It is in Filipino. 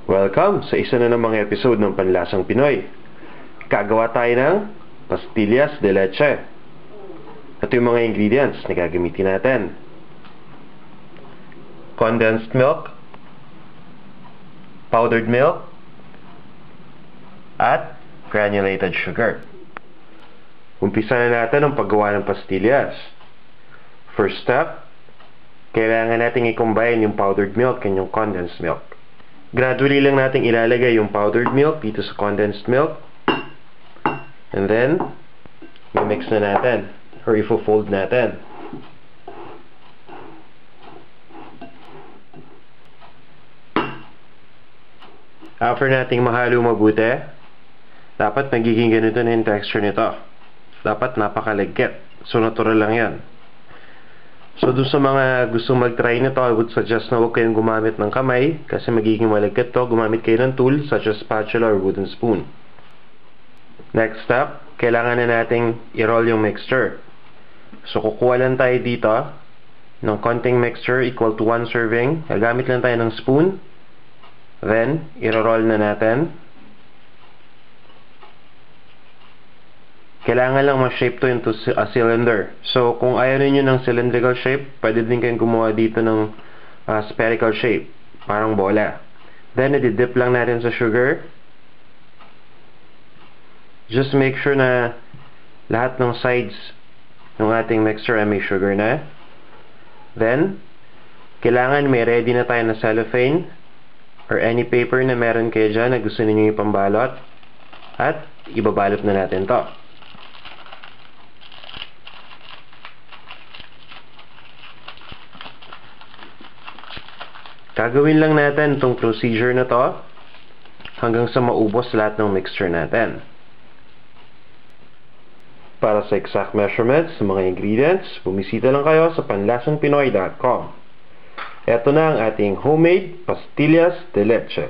Welcome sa isa na namang episode ng Panlasang Pinoy. Gagawa tayo ng pastillas de leche. Ito yung mga ingredients na gagamitin natin. Condensed milk, powdered milk, at granulated sugar. Umpisa na natin ang paggawa ng pastillas. First step, kailangan natin i-combine yung powdered milk and yung condensed milk. Gradually lang natin ilalagay yung powdered milk dito sa condensed milk. And then, i-mix na natin or ifo-fold natin. After nating mahalo mabuti, dapat magiging ganito na yung texture nito. Dapat napakalagkit. So, natural lang yan. So, dun sa mga gustong mag-try nito, I would suggest na huwag kayong gumamit ng kamay kasi magiging malagkit to. Gumamit kayo ng tool such as spatula or wooden spoon. Next step, kailangan na nating i-roll yung mixture. So, kukuha lang tayo dito ng konting mixture equal to 1 serving. Gagamit lang tayo ng spoon. Then, i-roll na natin. Kailangan lang ma-shape to into a cylinder. So, kung ayaw niyo ng cylindrical shape, pwede din kayong gumawa dito ng spherical shape. Parang bola. Then, i-dip lang natin sa sugar. Just make sure na lahat ng sides ng ating mixture ay may sugar na. Then, kailangan may ready na tayo na cellophane or any paper na meron kayo dyan na gusto niyo ipambalot. At, ibabalot na natin to. Gagawin lang natin itong procedure na to hanggang sa maubos lahat ng mixture natin. Para sa exact measurements ng mga ingredients, bumisita lang kayo sa panlasangpinoy.com. Ito na ang ating homemade pastillas de leche.